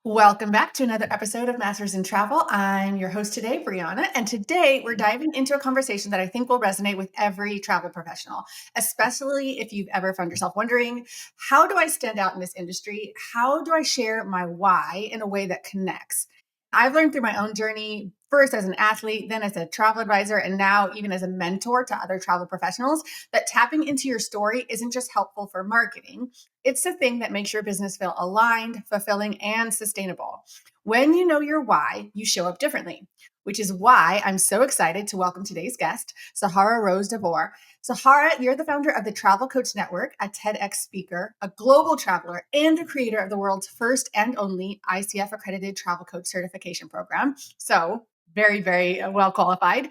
Welcome back to another episode of Masters in Travel. I'm your host today, Brianna, and today we're diving into a conversation that I think will resonate with every travel professional, especially if you've ever found yourself wondering, how do I stand out in this industry? How do I share my why in a way that connects? I've learned through my own journey, first as an athlete, then as a travel advisor, and now even as a mentor to other travel professionals, that tapping into your story isn't just helpful for marketing. It's the thing that makes your business feel aligned, fulfilling, and sustainable. When you know your why, you show up differently, which is why I'm so excited to welcome today's guest, Sahara Rose Devore. Sahara, you're the founder of the Travel Coach Network, a TEDx speaker, a global traveler, and a creator of the world's first and only ICF accredited travel coach certification program. So, very, very well qualified.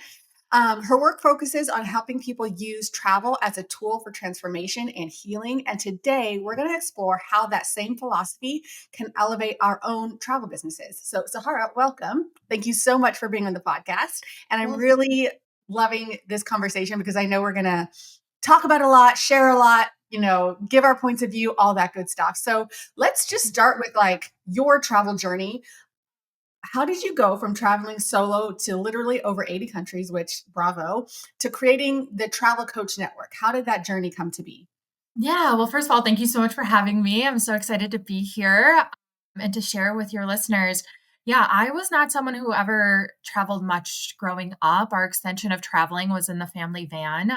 Her work focuses on helping people use travel as a tool for transformation and healing. And today we're going to explore how that same philosophy can elevate our own travel businesses. So, Sahara, welcome. Thank you so much for being on the podcast. And I'm Well, really loving this conversation because I know we're going to talk about a lot, share a lot, give our points of view, all that good stuff. So, let's just start with like your travel journey. How did you go from traveling solo to literally over 80 countries, which bravo, to creating the Travel Coach Network? How did that journey come to be? yeah. Well, first of all, thank you so much for having me. I'm so excited to be here and to share with your listeners. Yeah, I was not someone who ever traveled much growing up. Our extension of traveling was in the family van.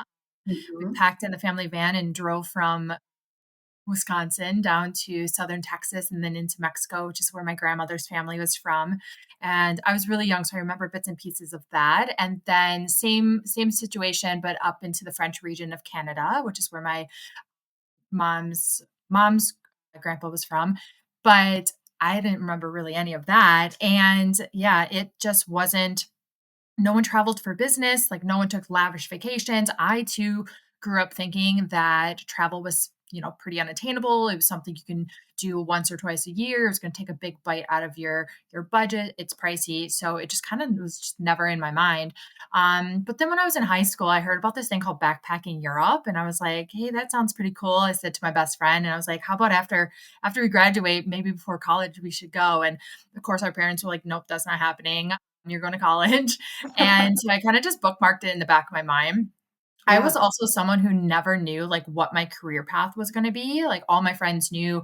We Mhm. packed in the family van and drove from Wisconsin down to southern Texas and then into Mexico, which is where my grandmother's family was from. And I was really young, so I remember bits and pieces of that. And then same situation, but up into the French region of Canada, which is where my mom's grandpa was from, but I didn't remember really any of that. And yeah, it just wasn't no one traveled for business, like no one took lavish vacations. I too grew up thinking that travel was, pretty unattainable. It was something you can do once or twice a year. It was going to take a big bite out of your budget. It's pricey, so it just kind of was just never in my mind. But then when I was in high school, I heard about this thing called backpacking Europe, and I was like, "Hey, that sounds pretty cool." I said to my best friend, and I was like, "How about after we graduate, maybe before college, we should go?" And of course, our parents were like, "Nope, that's not happening. You're going to college." And so I kind of just bookmarked it in the back of my mind. I was Yeah. also someone who never knew like what my career path was going to be. Like all my friends knew,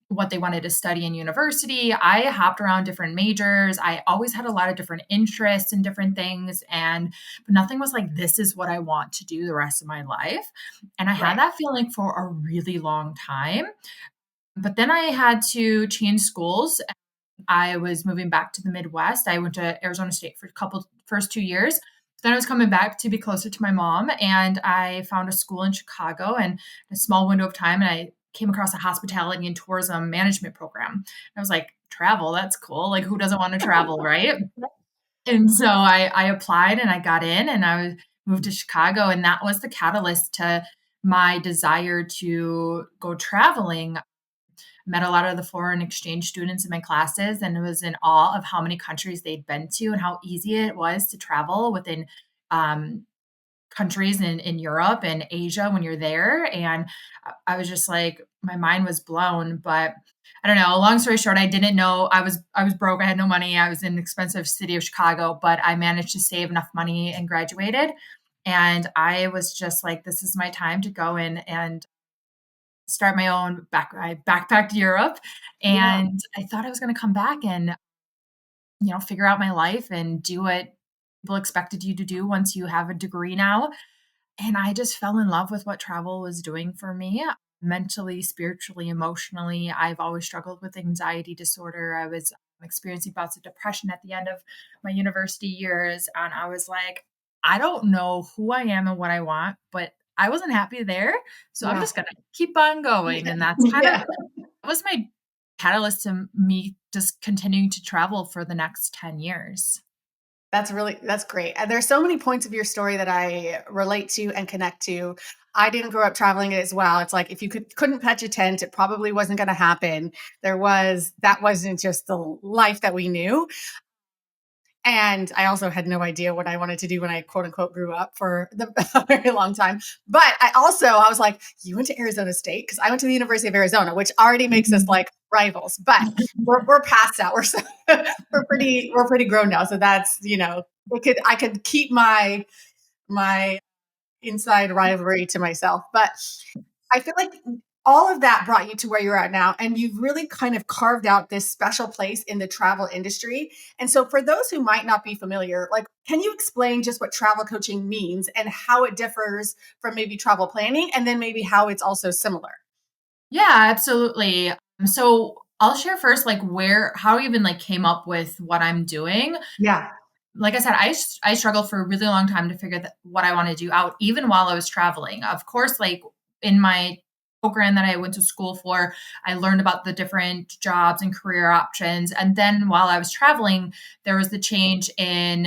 what they wanted to study in university. I hopped around different majors. I always had a lot of different interests in different things, but nothing was like, this is what I want to do the rest of my life. And I had Right. that feeling for a really long time. But then I had to change schools. I was moving back to the Midwest. I went to Arizona State for first 2 years. Then I was coming back to be closer to my mom, and I found a school in Chicago and a small window of time, and I came across a hospitality and tourism management program. I was like, travel, that's cool. Like, who doesn't want to travel, right? And so I applied and I got in, and moved to Chicago, and that was the catalyst to my desire to go traveling. Met a lot of the foreign exchange students in my classes and was in awe of how many countries they'd been to and how easy it was to travel within um, countries in Europe and Asia when you're there. And I was just like, my mind was blown. But I don't know. Long story short, I didn't know I was broke. I had no money. I was in the expensive city of Chicago, but I managed to save enough money and graduated. And I was just like, this is my time to go in and start my own I backpacked Europe, Yeah. and I thought I was gonna come back and, figure out my life and do what people expected you to do once you have a degree now, and I just fell in love with what travel was doing for me, mentally, spiritually, emotionally. I've always struggled with anxiety disorder. I was experiencing bouts of depression at the end of my university years, and I was like, "I don't know who I am and what I want, but I wasn't happy there, so I'm Yeah. just gonna keep on going," and that's kind of Yeah. that was my catalyst to me just continuing to travel for the next 10 years. That's great. And there's so many points of your story that I relate to and connect to. I didn't grow up traveling as well. It's like if you couldn't pitch a tent, it probably wasn't going to happen. That wasn't just the life that we knew. And I also had no idea what I wanted to do when I quote unquote grew up for a very long time. But I was like, you went to Arizona State? Because I went to the University of Arizona, which already makes us Mhm. like rivals, but we're past that. We're so, we're pretty grown now. So that's, I could keep my inside rivalry to myself. But I feel like all of that brought you to where you're at now, and you've really kind of carved out this special place in the travel industry. And so, for those who might not be familiar, like, can you explain just what travel coaching means and how it differs from maybe travel planning, and then maybe how it's also similar? Yeah, absolutely. So I'll share first, like how I even like came up with what I'm doing. Yeah. Like I said, I struggled for a really long time to figure what I want to do out, even while I was traveling. Of course, like in my program that I went to school for, I learned about the different jobs and career options. And then while I was traveling, there was the change in,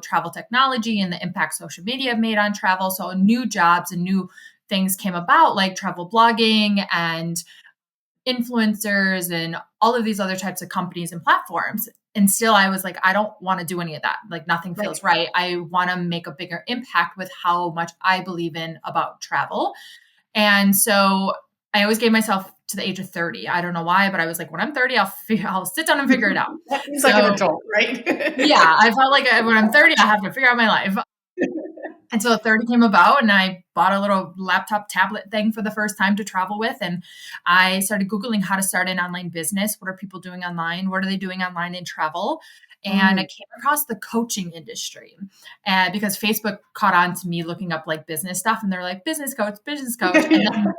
travel technology and the impact social media made on travel. So new jobs and new things came about, like travel blogging and influencers and all of these other types of companies and platforms. And still, I was like, I don't want to do any of that. Like, nothing Right. feels right. I want to make a bigger impact with how much I believe in about travel. And so I always gave myself to the age of 30. I don't know why, but I was like, when I'm 30, I'll sit down and figure it out. That seems like an So adult, right? yeah, I felt like when I'm 30, I have to figure out my life. And so 30 came about, and I bought a little laptop tablet thing for the first time to travel with. And I started Googling how to start an online business. What are people doing online? What are they doing online in travel? And I Mm, came across the coaching industry, and because Facebook caught on to me looking up like business stuff, and they're like, business coach, business coach. And then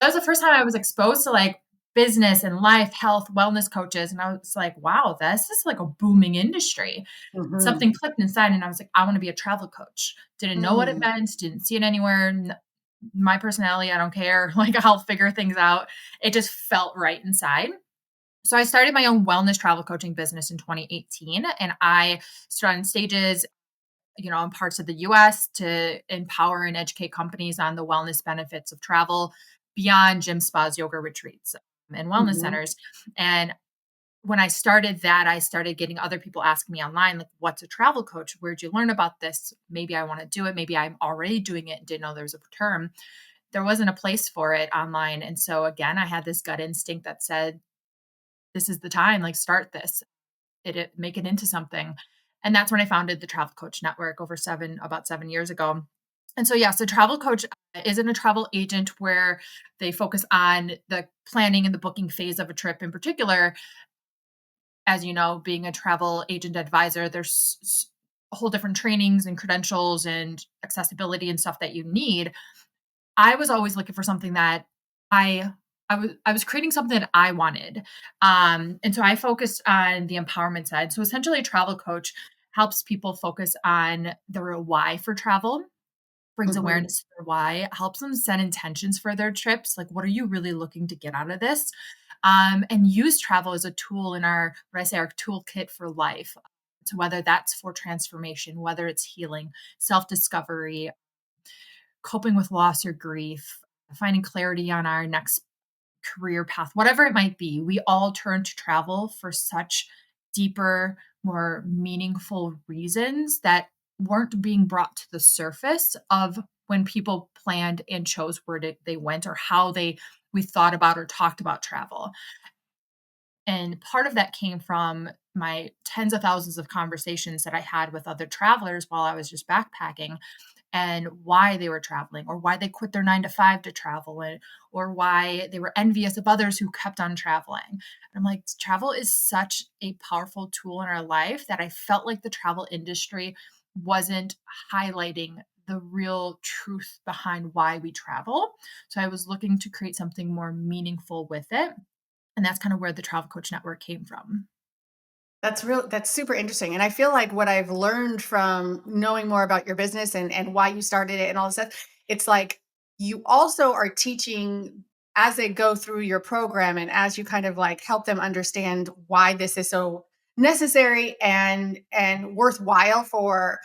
that was the first time I was exposed to like business and life, health, wellness coaches. And I was like, wow, this is like a booming industry. mhm, Something clicked inside, and I was like, I want to be a travel coach. Didn't know what it mm, meant, didn't see it anywhere. My personality, I don't care. Like, I'll figure things out. It just felt right inside. So I started my own wellness travel coaching business in 2018, and I started on stages, in parts of the US to empower and educate companies on the wellness benefits of travel beyond gym spas, yoga retreats, and wellness mhm. centers. And when I started that, I started getting other people asking me online, like, what's a travel coach? Where'd you learn about this? Maybe I want to do it. Maybe I'm already doing it and didn't know there was a term. There wasn't a place for it online. And so again, I had this gut instinct that said, this is the time, like, start this, make it into something. And that's when I founded the Travel Coach Network about 7 years ago. And so, yeah, so travel coach isn't a travel agent where they focus on the planning and the booking phase of a trip in particular. As you know, being a travel agent advisor, there's a whole different trainings and credentials and accessibility and stuff that you need. I was always looking for something that I I was creating something that I wanted. And so I focused on the empowerment side. So essentially a travel coach helps people focus on their why for travel, brings Mhm. awareness to their why, helps them set intentions for their trips. Like, what are you really looking to get out of this? And use travel as a tool in what I say, our toolkit for life. So whether that's for transformation, whether it's healing, self discovery, coping with loss or grief, finding clarity on our next career path, whatever it might be, we all turn to travel for such deeper, more meaningful reasons that weren't being brought to the surface of when people planned and chose where they went or how we thought about or talked about travel. And part of that came from my tens of thousands of conversations that I had with other travelers while I was just backpacking, and why they were traveling or why they quit their 9 to 5 to travel, or why they were envious of others who kept on traveling. And I'm like, travel is such a powerful tool in our life that I felt like the travel industry wasn't highlighting the real truth behind why we travel. So I was looking to create something more meaningful with it. And that's kind of where the Travel Coach Network came from. That's super interesting. And I feel like what I've learned from knowing more about your business and why you started it and all this stuff, it's like you also are teaching as they go through your program and as you kind of like help them understand why this is so necessary and worthwhile for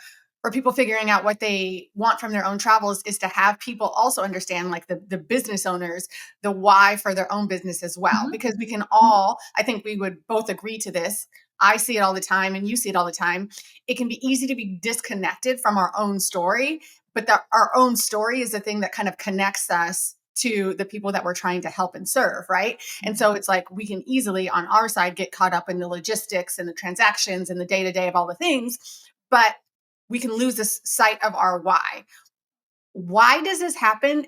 people figuring out what they want from their own travels is to have people also understand, like, the business owners, the why for their own business as well, Mhm. because we can all, I think we would both agree to this. I see it all the time and you see it all the time. It can be easy to be disconnected from our own story, but our own story is the thing that kind of connects us to the people that we're trying to help and serve, right? And so it's like we can easily on our side get caught up in the logistics and the transactions and the day to day of all the things, but we can lose this sight of our why. Why does this happen?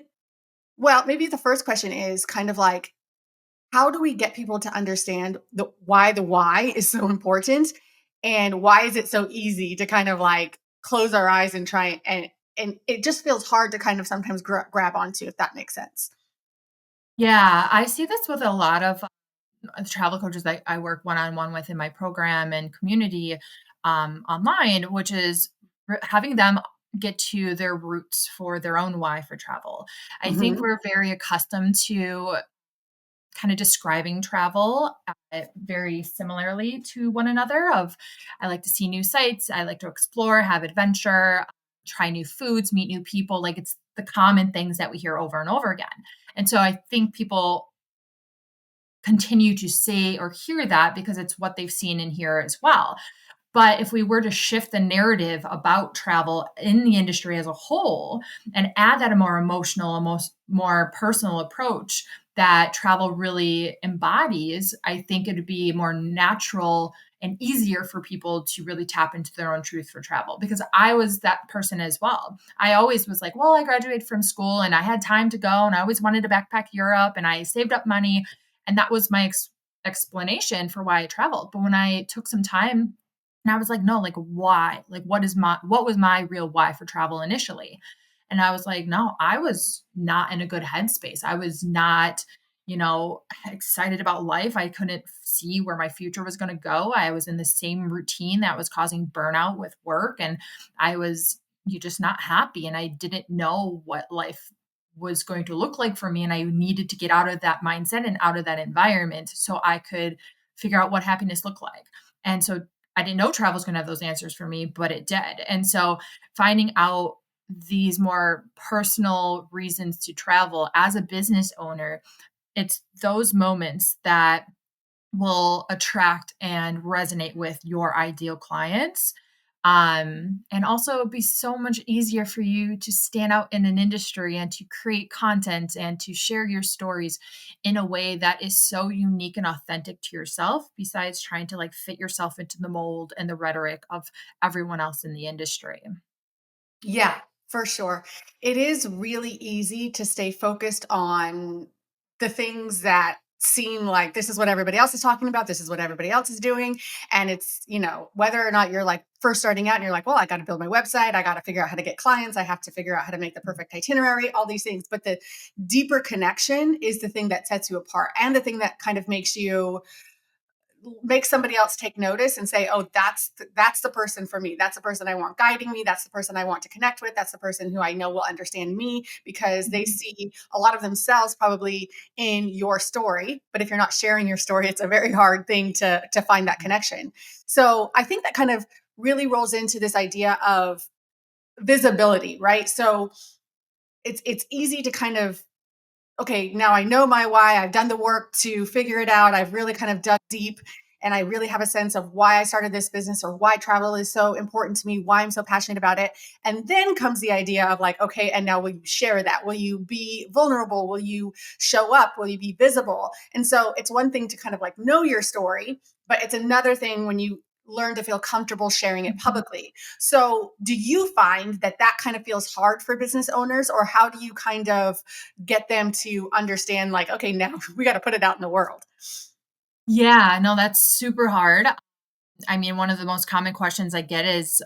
Well, maybe the first question is kind of like, how do we get people to understand the why is so important, and why is it so easy to kind of like close our eyes and try and it just feels hard to kind of sometimes grab onto, if that makes sense. Yeah, I see this with a lot of travel coaches that I work one on one with in my program and community online, which is having them get to their roots for their own why for travel. I think Hmm. we're very accustomed to kind of describing travel very similarly to one another of I like to see new sights, I like to explore, have adventure, try new foods, meet new people. Like it's the common things that we hear over and over again. And so I think people continue to say or hear that because it's what they've seen and hear as well. But if we were to shift the narrative about travel in the industry as a whole and add that a more emotional, a more personal approach that travel really embodies, I think it'd be more natural and easier for people to really tap into their own truth for travel. Because I was that person as well. I always was like, well, I graduated from school and I had time to go and I always wanted to backpack Europe and I saved up money. And that was my explanation for why I traveled. But when I took some time and I was like, no, like why? Like what was my real why for travel initially? And I was like, no, I was not in a good headspace. I was not, excited about life. I couldn't see where my future was going to go. I was in the same routine that was causing burnout with work and I was you just not happy and I didn't know what life was going to look like for me and I needed to get out of that mindset and out of that environment so I could figure out what happiness looked like. And so I didn't know travel was going to have those answers for me, but it did. And so finding out these more personal reasons to travel as a business owner, it's those moments that will attract and resonate with your ideal clients. And also it'd be so much easier for you to stand out in an industry and to create content and to share your stories in a way that is so unique and authentic to yourself, besides trying to like fit yourself into the mold and the rhetoric of everyone else in the industry. Yeah, for sure. It is really easy to stay focused on the things that seem like this is what everybody else is talking about, this is what everybody else is doing. And it's, whether or not you're like first starting out and you're like, well, I got to build my website, I got to figure out how to get clients, I have to figure out how to make the perfect itinerary, all these things. But the deeper connection is the thing that sets you apart and the thing that kind of make somebody else take notice and say, oh, that's the person for me, that's the person I want guiding me, that's the person I want to connect with, that's the person who I know will understand me, because they Mhm. see a lot of themselves probably in your story. But if you're not sharing your story, it's a very hard thing to find that connection. So I think that kind of really rolls into this idea of visibility, right? So it's easy to kind of, okay, now I know my why. I've done the work to figure it out. I've really kind of dug deep and I really have a sense of why I started this business or why travel is so important to me, why I'm so passionate about it. And then comes the idea of like, okay, and now will you share that? Will you be vulnerable? Will you show up? Will you be visible? And so it's one thing to kind of like know your story, but it's another thing when you learn to feel comfortable sharing it Mhm. publicly. So, do you find that that kind of feels hard for business owners, or how do you kind of get them to understand like, okay, now we got to put it out in the world? Yeah, no, that's super hard. I mean, one of the most common questions I get is,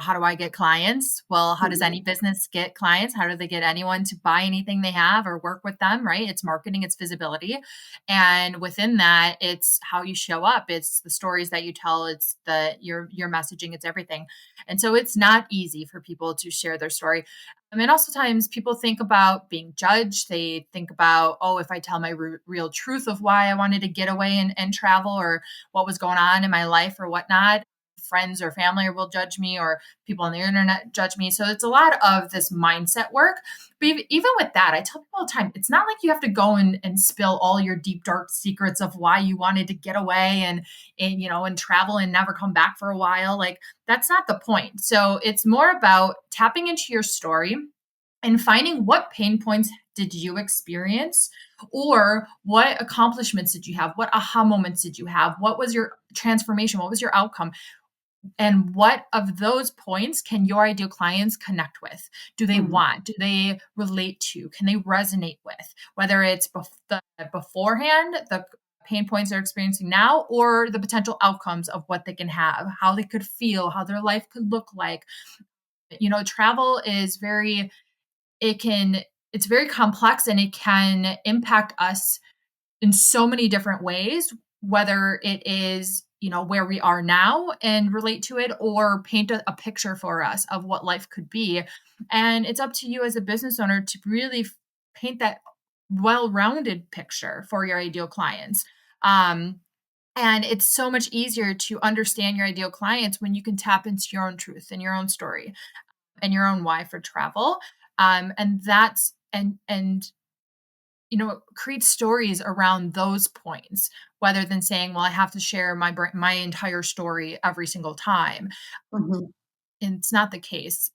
how do I get clients? Well, how does Mhm. any business get clients? How do they get anyone to buy anything they have or work with them, right? It's marketing, it's visibility. And within that, it's how you show up. It's the stories that you tell, it's your messaging, it's everything. And so it's not easy for people to share their story. I mean, also times people think about being judged. They think about, oh, if I tell my real truth of why I wanted to get away and travel or what was going on in my life or whatnot, friends or family will judge me or people on the internet judge me. So it's a lot of this mindset work. But even with that, I tell people all the time, it's not like you have to go and spill all your deep, dark secrets of why you wanted to get away and travel and never come back for a while. Like that's not the point. So it's more about tapping into your story and finding what pain points did you experience? Or what accomplishments did you have? What aha moments did you have? What was your transformation? What was your outcome? And what of those points can your ideal clients connect with? Do they Mhm. want? Do they relate to? Can they resonate with? Whether it's the beforehand, the pain points they're experiencing now, or the potential outcomes of what they can have, how they could feel, how their life could look like. Travel is it's very complex, and it can impact us in so many different ways, whether it is, where we are now and relate to it, or paint a picture for us of what life could be. And it's up to you as a business owner to really paint that well-rounded picture for your ideal clients. Um, and it's so much easier to understand your ideal clients when you can tap into your own truth and your own story and your own why for travel. And that's and create stories around those points, rather than saying, well, I have to share my entire story every single time. Mhm. And it's not the case.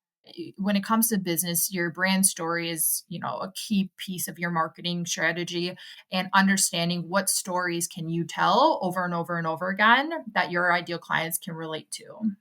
When it comes to business, your brand story is, a key piece of your marketing strategy, and understanding what stories can you tell over and over and over again that your ideal clients can relate to.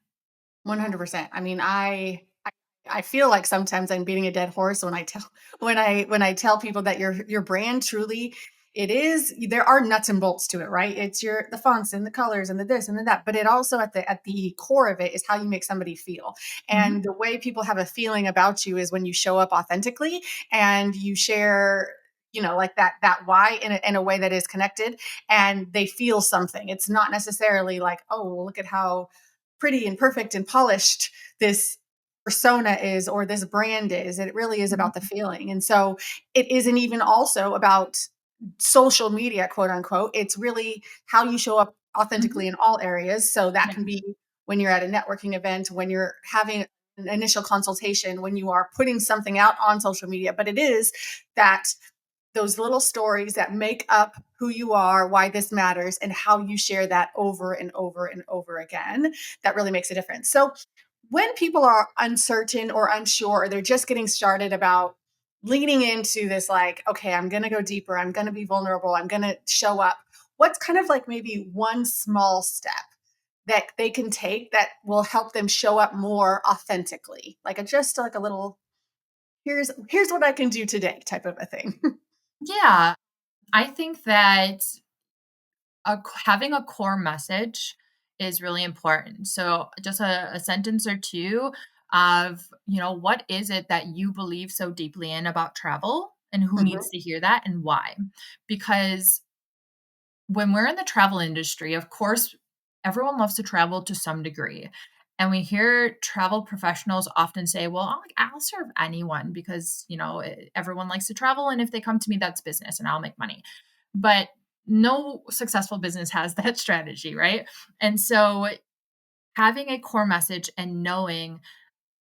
100%. I mean, I feel like sometimes I'm beating a dead horse when I tell when I tell people that your brand truly, it is, there are nuts and bolts to it, right? It's your the fonts and the colors and the this and the that, but it also at the core of it is how you make somebody feel. Mhm, And the way people have a feeling about you is when you show up authentically and you share, like that why in a way that is connected, and they feel something. It's not necessarily like, oh, well, look at how pretty and perfect and polished this persona is or this brand is. It really is about the mhm, feeling. And so it isn't even also about social media, quote unquote. It's really how you show up mhm. authentically in all areas. So that Yeah. can be when you're at a networking event, when you're having an initial consultation, when you are putting something out on social media. But it is that those little stories that make up who you are, why this matters, and how you share that over and over and over again, that really makes a difference. So, when people are uncertain or unsure, or they're just getting started about leaning into this, like, okay, I'm going to go deeper, I'm going to be vulnerable, I'm going to show up, what's kind of like maybe one small step that they can take that will help them show up more authentically? Like just like a little, here's what I can do today type of a thing. Yeah. I think that having a core message is really important. So, just a sentence or two of, what is it that you believe so deeply in about travel, and who needs to hear that and why? Because when we're in the travel industry, of course, everyone loves to travel to some degree. And we hear travel professionals often say, well, I'll serve anyone because, everyone likes to travel. And if they come to me, that's business and I'll make money. But no successful business has that strategy, right? And so having a core message and knowing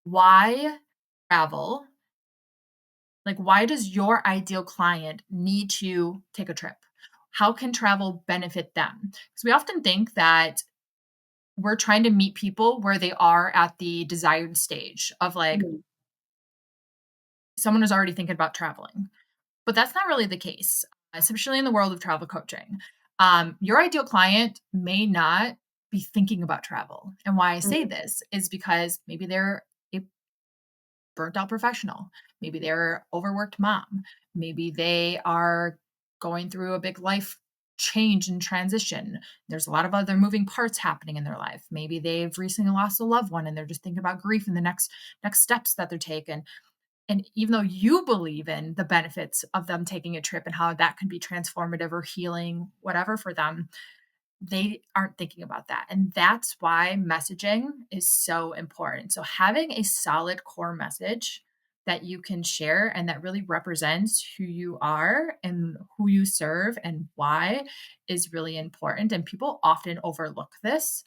why travel, like, why does your ideal client need to take a trip? How can travel benefit them? Because we often think that we're trying to meet people where they are at the desired stage of, like, Mhm. someone is already thinking about traveling. But that's not really the case, especially in the world of travel coaching. Your ideal client may not be thinking about travel. And why I say Mhm. this is because maybe they're a burnt out professional. Maybe they're overworked mom. Maybe they are going through a big life change and transition. There's a lot of other moving parts happening in their life. Maybe they've recently lost a loved one and they're just thinking about grief and the next steps that they're taking. And even though you believe in the benefits of them taking a trip and how that can be transformative or healing, whatever for them, they aren't thinking about that. And that's why messaging is so important. So, having a solid core message that you can share and that really represents who you are and who you serve and why is really important. And people often overlook this.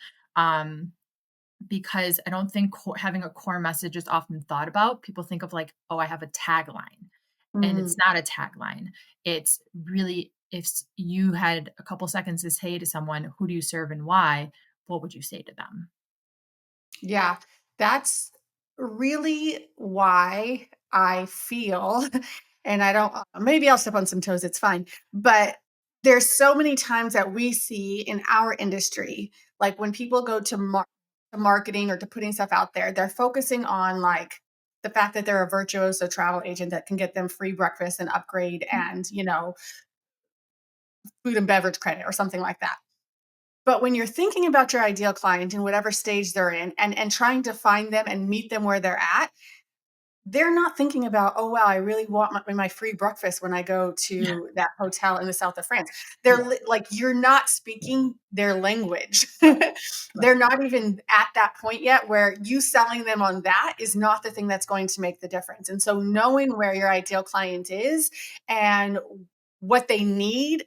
Because I don't think having a core message is often thought about. People think of, like, oh, I have a tagline, and it's Mhm. not a tagline. It's really, if you had a couple seconds to say to someone, who do you serve and why, what would you say to them? Yeah, that's really why I feel and I don't, maybe I'll step on some toes, it's fine. But there's so many times that we see in our industry, like when people go to, to marketing or to putting stuff out there, they're focusing on like the fact that they're a virtuoso travel agent that can get them free breakfast and upgrade and, food and beverage credit or something like that. But when you're thinking about your ideal client in whatever stage they're in and trying to find them and meet them where they're at, they're not thinking about, "Oh, wow, I really want my free breakfast when I go Yeah. to that hotel in the south of France." They're Yeah. li like, you're not speaking their language. Right. Right. They're not even at that point yet where you selling them on that is not the thing that's going to make the difference, and so knowing where your ideal client is and what they need,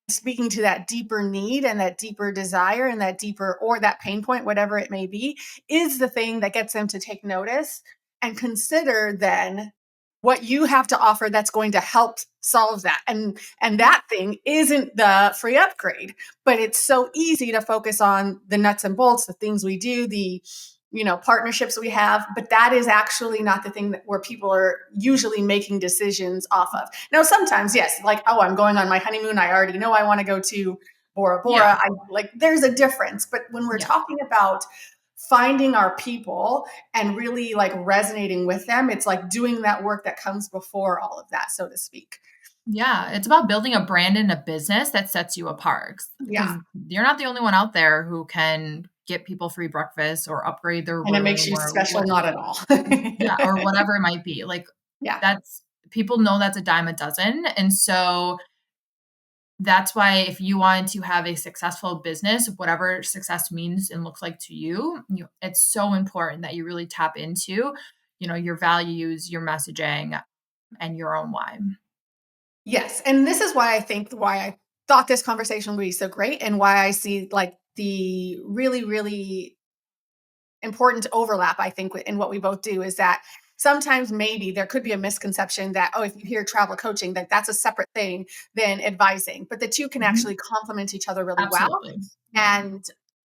speaking to that deeper need and that deeper desire and that deeper or that pain point, whatever it may be, is the thing that gets them to take notice and consider then what you have to offer that's going to help solve that. And that thing isn't the free upgrade, but it's so easy to focus on the nuts and bolts, the things we do, the partnerships we have, but that is actually not the thing that where people are usually making decisions off of. Now sometimes yes, like, oh, I'm going on my honeymoon, I already know I want to go to Bora Yeah. Bora. I like there's a difference, but when we're Yeah. talking about finding our people and really like resonating with them, it's like doing that work that comes before all of that, so to speak. Yeah, it's about building a brand and a business that sets you apart Yeah. because you're not the only one out there who can get people free breakfast or upgrade their And it makes room you or special, what, not at all. yeah, or whatever it might be. Like Yeah. that's people know that's a dime a dozen. And so that's why if you want to have a successful business, whatever success means and looks like to you, it's so important that you really tap into, your values, your messaging, and your own why. Yes, and this is why I thought this conversation would be so great and why I see like the really, really important overlap, I think, in what we both do is that sometimes maybe there could be a misconception that, oh, if you hear travel coaching, that that's a separate thing than advising, but the two can Mhm. actually complement each other really well Absolutely. Yeah.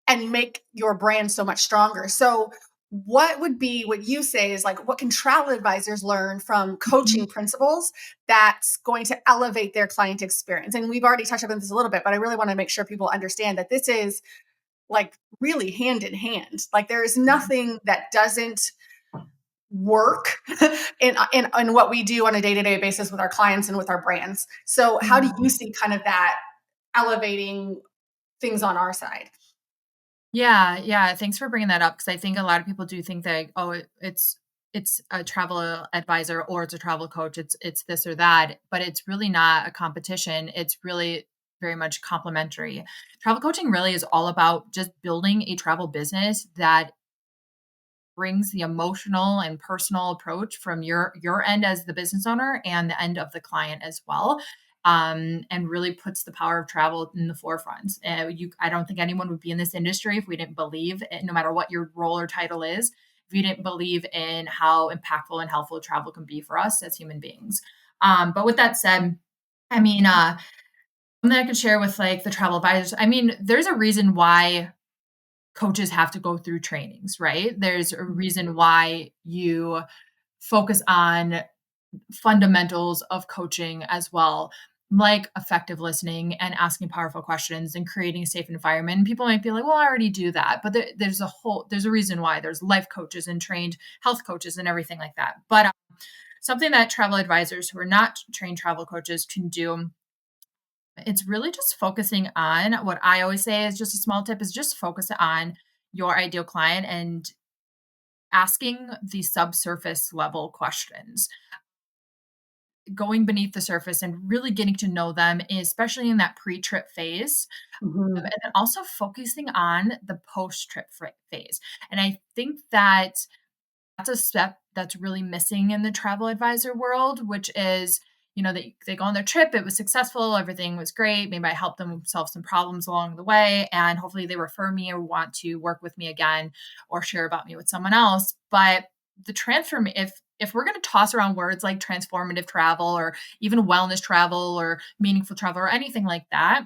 and make your brand so much stronger. So what you say is like what can travel advisors learn from Mhm. coaching principles that's going to elevate their client experience? And we've already touched on this a little bit, but I really want to make sure people understand that this is like really hand in hand. Like there is Yeah. nothing that doesn't work in what we do on a day-to-day basis with our clients and with our brands. So how do you Mhm. see kind of that elevating things on our side? Yeah, yeah, thanks for bringing that up because I think a lot of people do think that, oh, it's a travel advisor or it's a travel coach, it's this or that, but it's really not a competition. It's really very much complementary. Travel coaching really is all about just building a travel business that brings the emotional and personal approach from your end as the business owner and the end of the client as well, and really puts the power of travel in the forefront. I don't think anyone would be in this industry if we didn't believe, no matter what your role or title is, if you didn't believe in how impactful and helpful travel can be for us as human beings. But with that said, I mean, something I could share with like the travel advisors. I mean, there's a reason why coaches have to go through trainings, right? There's a reason why you focus on fundamentals of coaching as well, like effective listening and asking powerful questions and creating a safe environment. And people might be like, well, I already do that. But there's a reason why there's life coaches and trained health coaches and everything like that. But something that travel advisors who are not trained travel coaches can do, it's really just focusing on what I always say is just a small tip is just focus on your ideal client and asking the subsurface level questions, going beneath the surface and really getting to know them, especially in that pre-trip phase. And Mhm. then also focusing on the post-trip phase. And I think that that's a step that's really missing in the travel advisor world, which is, they go on their trip, it was successful, everything was great. Maybe I helped them solve some problems along the way, and hopefully they refer me or want to work with me again or share about me with someone else. But the transform if we're going to toss around words like transformative travel or even wellness travel or meaningful travel or anything like that,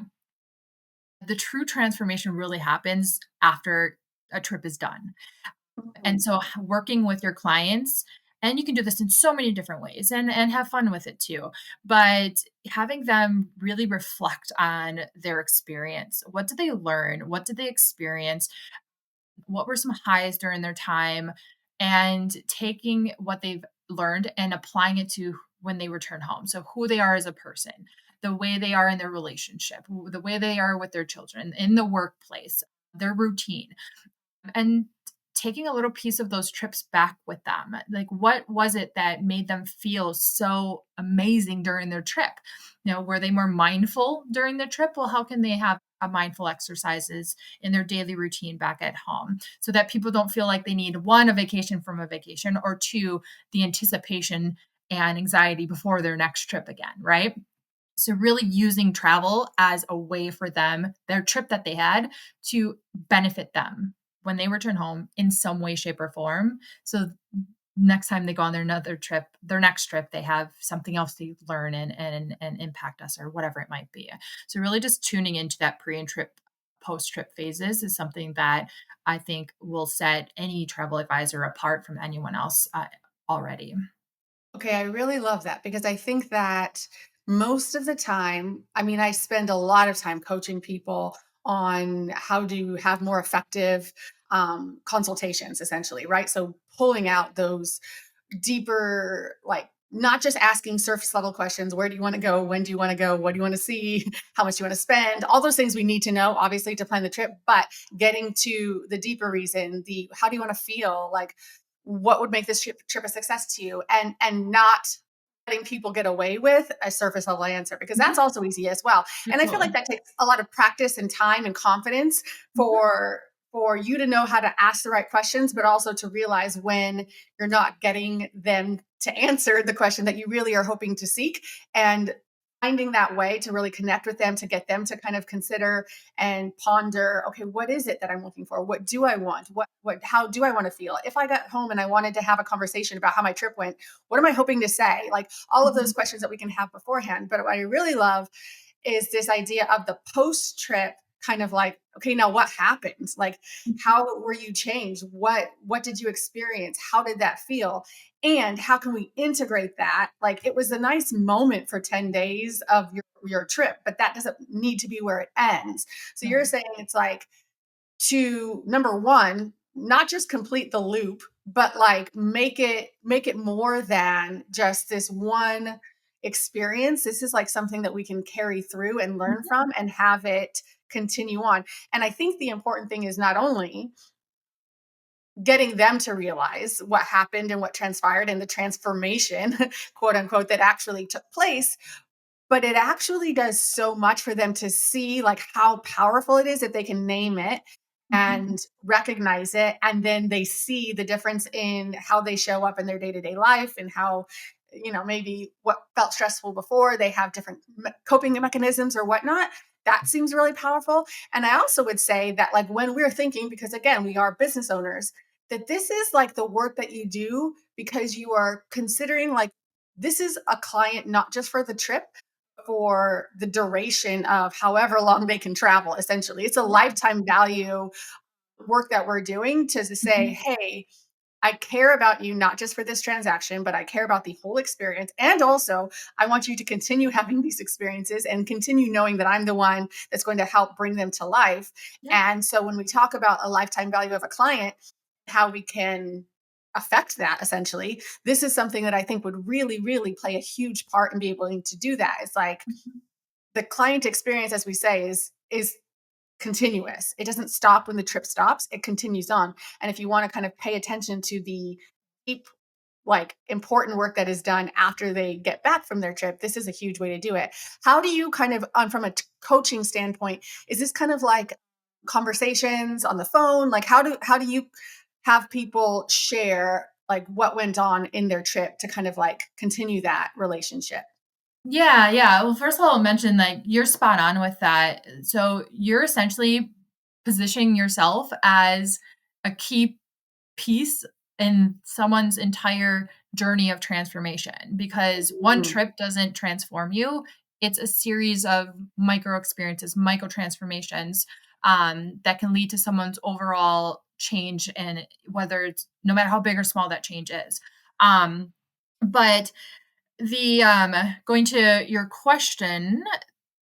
the true transformation really happens after a trip is done. And Mhm. so working with your clients And you can do this in so many different ways and have fun with it too. But having them really reflect on their experience. What did they learn? What did they experience? What were some highs during their time? And taking what they've learned and applying it to when they return home. So who they are as a person, the way they are in their relationship, the way they are with their children, in the workplace, their routine, and taking a little piece of those trips back with them. Like, what was it that made them feel so amazing during their trip? Were they more mindful during the trip? Well, how can they have a mindful exercises in their daily routine back at home so that people don't feel like they need one, a vacation from a vacation, or two, the anticipation and anxiety before their next trip again, right? So really using travel as a way for them, their trip that they had, to benefit them when they return home in some way, shape, or form. So next time they go on their next trip, they have something else to learn and impact us or whatever it might be. So really just tuning into that pre and trip post trip phases is something that I think will set any travel advisor apart from anyone else already. Okay, I really love that because I think that most of the time, I mean, I spend a lot of time coaching people on how to have more effective consultations, essentially, right? So pulling out those deeper, like not just asking surface level questions. Where do you want to go? When do you want to go? What do you want to see? How much do you want to spend? All those things we need to know, obviously, to plan the trip, but getting to the deeper reason, the how do you want to feel? Like, what would make this trip a success to you? And not letting people get away with a surface level answer, because that's Mhm. also easy as well. And I feel like Absolutely. that takes a lot of practice and time and confidence Mhm. for you to know how to ask the right questions, but also to realize when you're not getting them to answer the question that you really are hoping to seek, and finding that way to really connect with them, to get them to kind of consider and ponder, okay, what is it that I'm looking for? What do I want? How do I want to feel? If I got home and I wanted to have a conversation about how my trip went, what am I hoping to say? Like all of those Mhm. questions that we can have beforehand. But what I really love is this idea of the post trip, kind of like, okay, now what happened? Like, Mhm. how were you changed? What did you experience? How did that feel? And how can we integrate that? Like, it was a nice moment for 10 days of your trip, but that doesn't need to be where it ends. So you're Right. saying it's like, to number one, not just complete the loop, but like make it more than just this one experience. This is like something that we can carry through and learn Mhm. from and have it continue on. And I think the important thing is not only getting them to realize what happened and what transpired and the transformation, quote unquote, that actually took place, but it actually does so much for them to see like how powerful it is if they can name it Mhm. and recognize it, and then they see the difference in how they show up in their day-to-day life, and how, maybe what felt stressful before, they have different coping mechanisms or whatnot. That seems really powerful. And I also would say that, like, when we're thinking, because again, we are business owners, that this is like the work that you do because you are considering, like, this is a client not just for the trip, for the duration of however long they can travel. Essentially, it's a Yeah. lifetime value work that we're doing to say, Mhm. hey, I care about you not just for this transaction, but I care about the whole experience. And also, I want you to continue having these experiences and continue knowing that I'm the one that's going to help bring them to life. Yeah. And so when we talk about a lifetime value of a client, how we can affect that, essentially, this is something that I think would really, really play a huge part in being able to do that. It's like Mhm. the client experience, as we say, is continuous. It doesn't stop when the trip stops, it continues on. And if you want to kind of pay attention to the deep, like, important work that is done after they get back from their trip, this is a huge way to do it. How do you kind of, on from a coaching standpoint, is this kind of like conversations on the phone? Like, how do you have people share like what went on in their trip to kind of like continue that relationship? Yeah, yeah. Well, first of all, I'll mention like you're spot on with that. So you're essentially positioning yourself as a key piece in someone's entire journey of transformation because one Mm, trip doesn't transform you. It's a series of micro experiences, micro transformations that can lead to someone's overall change, and whether it's no matter how big or small that change is. But the going to your question,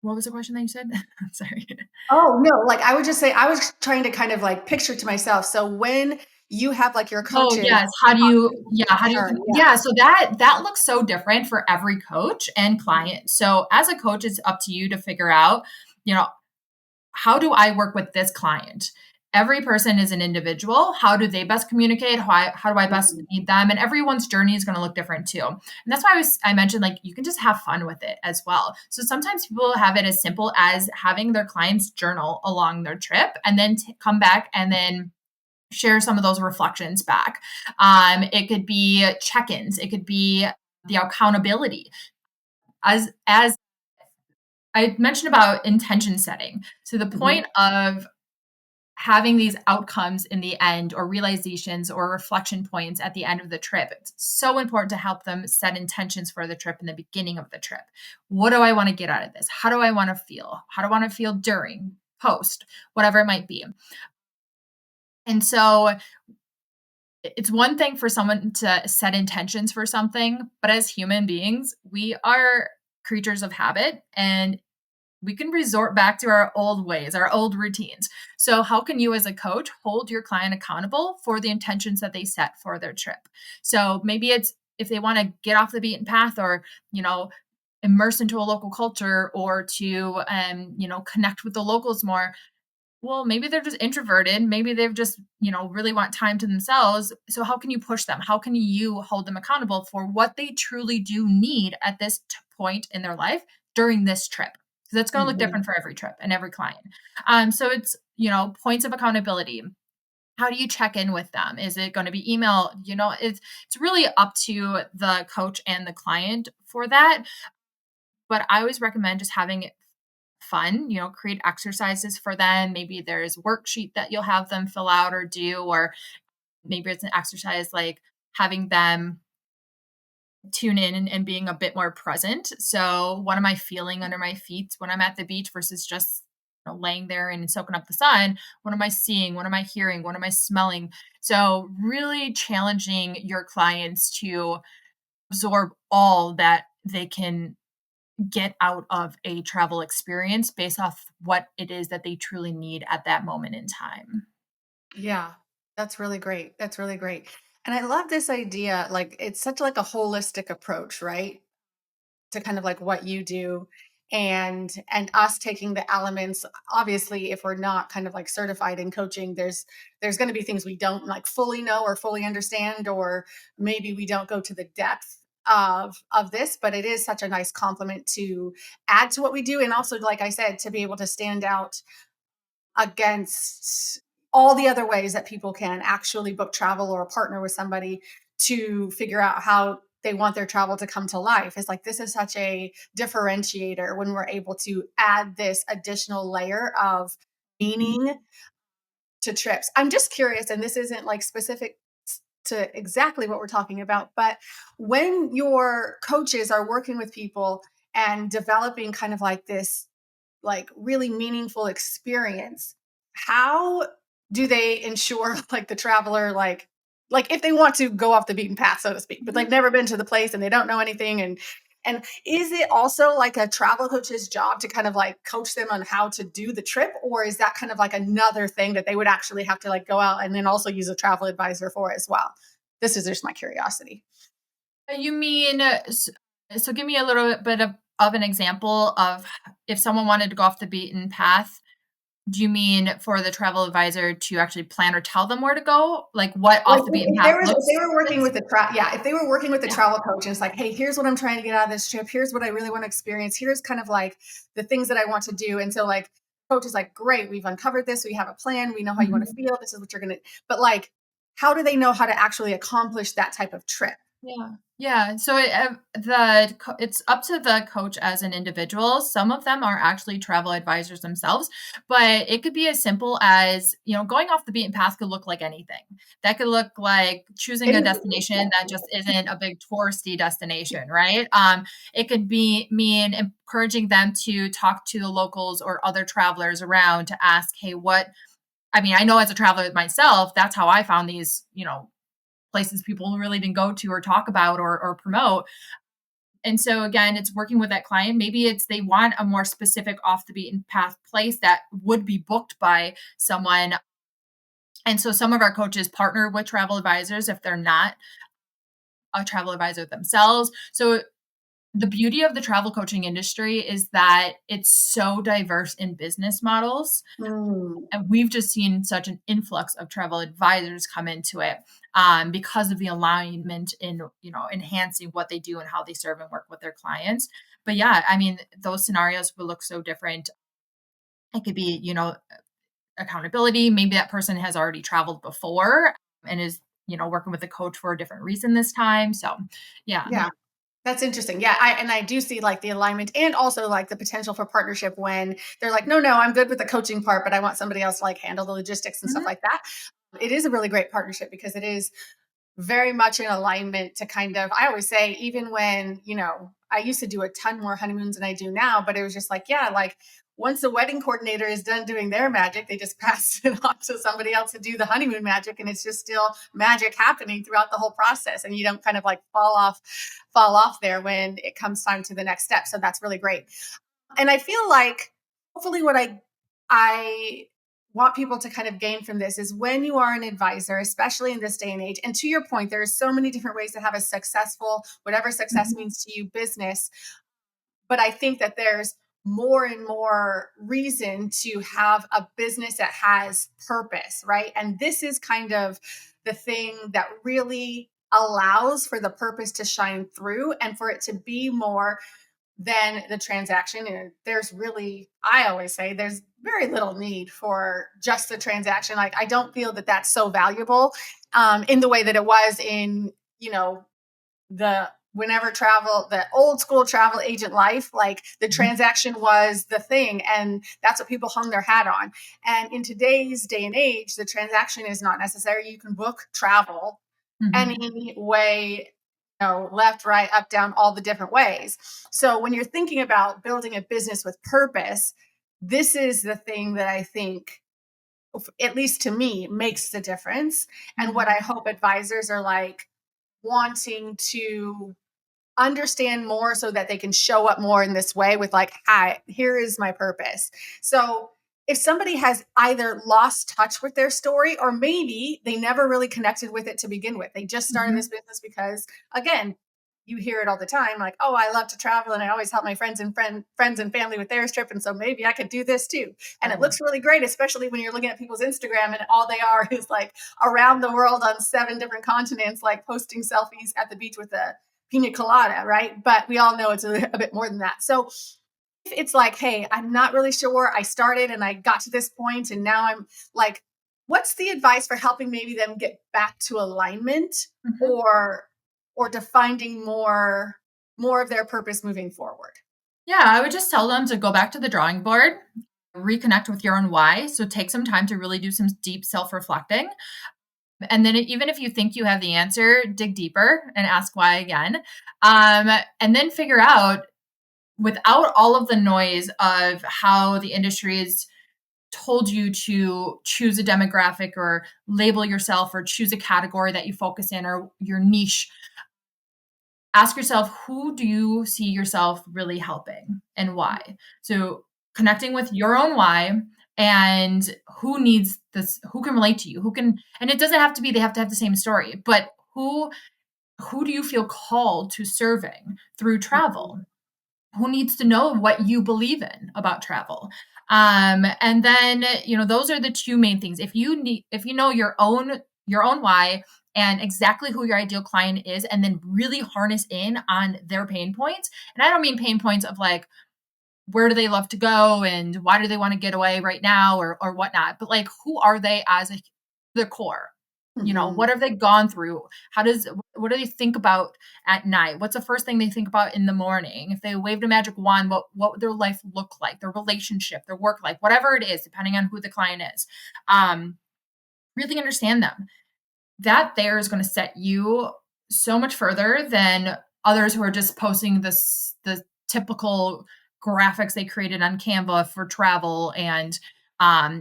what was the question that you said? Sorry. Oh, no, like, I would just say I was trying to kind of, like, picture to myself, so when you have, like, your Oh, coaches, yes. How do you yeah, how do you turn, yeah. yeah, so that looks so different for every coach and client. So, as a coach, it's up to you to figure out, you know, how do I work with this client? Every person is an individual. How do they best communicate? How do I best Mhm, meet them? And everyone's journey is going to look different too. And that's why I mentioned like you can just have fun with it as well. So sometimes people have it as simple as having their clients journal along their trip and then come back and then share some of those reflections back. It could be check-ins. It could be the accountability. As I mentioned about intention setting. So the mhm, point of having these outcomes in the end or realizations or reflection points at the end of the trip. It's so important to help them set intentions for the trip in the beginning of the trip. What do I want to get out of this? How do I want to feel? How do I want to feel during, post, whatever it might be? And so it's one thing for someone to set intentions for something, but as human beings, we are creatures of habit and we can resort back to our old ways, our old routines. So, how can you, as a coach, hold your client accountable for the intentions that they set for their trip? So, maybe it's if they want to get off the beaten path or, you know, immerse into a local culture or to, connect with the locals more. Well, maybe they're just introverted. Maybe they've just, really want time to themselves. So, how can you push them? How can you hold them accountable for what they truly do need at this point in their life during this trip? Because that's going to look mhm. different for every trip and every client. So, it's, points of accountability. How do you check in with them? Is it going to be email? It's really up to the coach and the client for that. But I always recommend just having it fun, create exercises for them. Maybe there's worksheet that you'll have them fill out or do, or maybe it's an exercise like having them tune in and being a bit more present. So, what am I feeling under my feet when I'm at the beach versus just laying there and soaking up the sun? What am I seeing? What am I hearing? What am I smelling? So, really challenging your clients to absorb all that they can get out of a travel experience based off what it is that they truly need at that moment in time. Yeah, that's really great, that's really great, and I love this idea, like, it's such, like, a holistic approach, right? To kind of like what you do and us taking the elements, obviously if we're not kind of like certified in coaching, there's going to be things we don't like fully know or fully understand, or maybe we don't go to the depth of this, but it is such a nice compliment to add to what we do, and also like I said, to be able to stand out against all the other ways that people can actually book travel or partner with somebody to figure out how they want their travel to come to life. It's like this is such a differentiator when we're able to add this additional layer of meaning to trips. I'm just curious, and this isn't like specific to exactly what we're talking about, but when your coaches are working with people and developing kind of like this like really meaningful experience, how do they ensure like the traveler like if they want to go off the beaten path, so to speak, but they've Mhm. never been to the place and they don't know anything, and is it also like a travel coach's job to kind of like coach them on how to do the trip, or is that kind of like another thing that they would actually have to like go out and then also use a travel advisor for as well? This is just my curiosity. You mean, so give me a little bit of an example of if someone wanted to go off the beaten path. Do you mean for the travel advisor to actually plan or tell them where to go? Like what Like, off the beaten if path there was if looks they were working is? with a yeah, if they were working with a Yeah. travel coach and it's like, "Hey, here's what I'm trying to get out of this trip. Here's what I really want to experience. Here's kind of like the things that I want to do." And so like coach is like, "Great, we've uncovered this. We have a plan. We know how you want to Mhm. feel. This is what you're gonna." But like, how do they know how to actually accomplish that type of trip? Yeah. Yeah. So it's up to the coach as an individual. Some of them are actually travel advisors themselves, but it could be as simple as, going off the beaten path could look like anything. That could look like choosing a destination that just isn't a big touristy destination, right? It could be mean encouraging them to talk to the locals or other travelers around to ask, hey, I know as a traveler myself, that's how I found these, places people really didn't go to or talk about or promote. And so again, it's working with that client. Maybe it's they want a more specific off the beaten path place that would be booked by someone. And so some of our coaches partner with travel advisors if they're not a travel advisor themselves. So the beauty of the travel coaching industry is that it's so diverse in business models. Mm, And we've just seen such an influx of travel advisors come into it because of the alignment in, enhancing what they do and how they serve and work with their clients. But yeah, I mean, those scenarios will look so different. It could be, accountability. Maybe that person has already traveled before and is, working with a coach for a different reason this time. So yeah. yeah. That's interesting. Yeah, I do see like the alignment and also like the potential for partnership when they're like, no, I'm good with the coaching part, but I want somebody else to like handle the logistics and stuff Mhm. like that. It is a really great partnership because it is very much in alignment to kind of, I always say, even when, I used to do a ton more honeymoons than I do now, but it was just like, yeah, like once the wedding coordinator is done doing their magic, they just pass it on to somebody else to do the honeymoon magic. And it's just still magic happening throughout the whole process. And you don't kind of like fall off there when it comes time to the next step. So that's really great. And I feel like hopefully what I want people to kind of gain from this is when you are an advisor, especially in this day and age, and to your point, there's so many different ways to have a successful, whatever success Mhm. means to you, business. But I think that there's more and more reason to have a business that has purpose, right? And this is kind of the thing that really allows for the purpose to shine through and for it to be more than the transaction. And there's really, I always say, there's very little need for just the transaction. Like, I don't feel that that's so valuable in the way that it was in, the whenever travel, the old school travel agent life, like the Mhm. transaction was the thing. And that's what people hung their hat on. And in today's day and age, the transaction is not necessary. You can book travel Mhm. any way, left, right, up, down, all the different ways. So when you're thinking about building a business with purpose, this is the thing that I think, at least to me, makes the difference. And what I Mhm. hope advisors are like wanting to understand more so that they can show up more in this way with like, hi, here is my purpose. So if somebody has either lost touch with their story or maybe they never really connected with it to begin with, they just started this Mhm. business because, again, you hear it all the time, like, oh, I love to travel and I always help my friends and family with their trip, and so maybe I could do this too. And it Right. looks really great, especially when you're looking at people's Instagram and all they are is like around the world on 7 different continents, like posting selfies at the beach with a pina colada, right? But we all know it's a bit more than that. So if it's like, hey, I'm not really sure. I started and I got to this point, and now I'm like, what's the advice for helping maybe them get back to alignment Mhm. or to finding more of their purpose moving forward? Yeah, I would just tell them to go back to the drawing board, reconnect with your own why. So take some time to really do some deep self reflecting. And then even if you think you have the answer, dig deeper and ask why again. And then figure out without all of the noise of how the industry has told you to choose a demographic or label yourself or choose a category that you focus in or your niche, ask yourself, who do you see yourself really helping and why? So connecting with your own why and who needs this, who can relate to you, who can, and it doesn't have to be they have to have the same story, but who do you feel called to serving through travel? Who needs to know what you believe in about travel? And then, those are the two main things. If you know your own why and exactly who your ideal client is, and then really harness in on their pain points. And I don't mean pain points of like, where do they love to go and why do they want to get away right now or whatnot, but like, who are they as the core? Mhm. What have they gone through? What do they think about at night? What's the first thing they think about in the morning? If they waved a magic wand, what would their life look like? Their relationship, their work life, whatever it is, depending on who the client is. Um, really understand them. That there is going to set you so much further than others who are just posting the typical graphics they created on Canva for travel and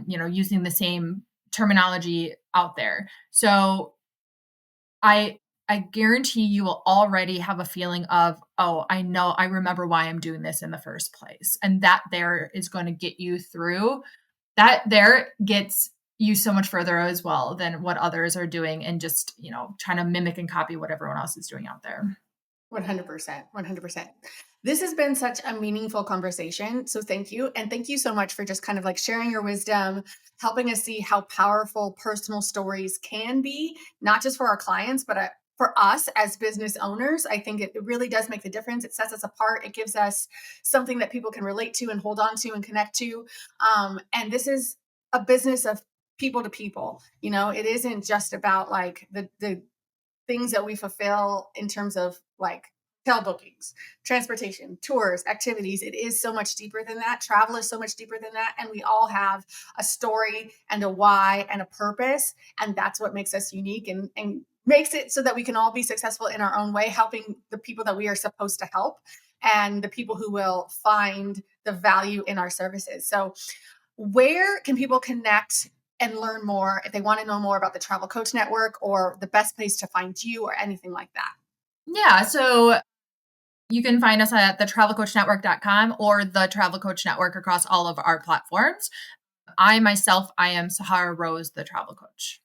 using the same terminology out there. So I I guarantee you will already have a feeling of, "Oh, I remember why I'm doing this in the first place." And that there is gonna get you through. That there gets you so much further as well than what others are doing and just, trying to mimic and copy what everyone else is doing out there. 100%. 100%. This has been such a meaningful conversation. So thank you. And thank you so much for just kind of like sharing your wisdom, helping us see how powerful personal stories can be, not just for our clients, but for us as business owners. I think it really does make the difference. It sets us apart. It gives us something that people can relate to and hold on to and connect to. And this is a business of people to people. It isn't just about like the things that we fulfill in terms of like hotel bookings, transportation, tours, activities. It is so much deeper than that. Travel is so much deeper than that. And we all have a story and a why and a purpose. And that's what makes us unique and makes it so that we can all be successful in our own way, helping the people that we are supposed to help and the people who will find the value in our services. So where can people connect and learn more if they want to know more about the Travel Coach Network or the best place to find you or anything like that? Yeah, so you can find us at thetravelcoachnetwork.com or the Travel Coach Network across all of our platforms. I am Sahara Rose, the travel coach.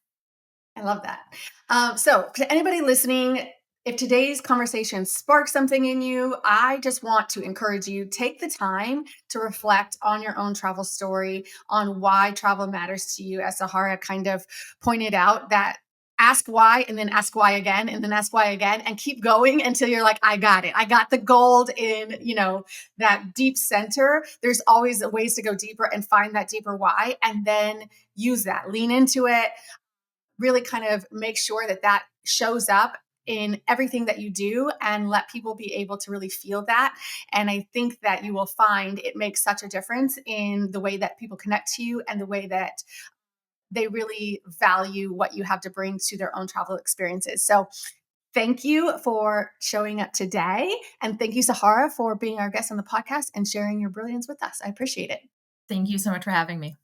I love that. So, to anybody listening, if today's conversation sparks something in you, I just want to encourage you take the time to reflect on your own travel story, on why travel matters to you. As Sahara kind of pointed out, that ask why and then ask why again and then ask why again and keep going until you're like, I got it. I got the gold in, that deep center. There's always ways to go deeper and find that deeper why and then use that, lean into it, really kind of make sure that that shows up in everything that you do and let people be able to really feel that. And I think that you will find it makes such a difference in the way that people connect to you and the way that they really value what you have to bring to their own travel experiences. So thank you for showing up today. And thank you, Sahara, for being our guest on the podcast and sharing your brilliance with us. I appreciate it. Thank you so much for having me.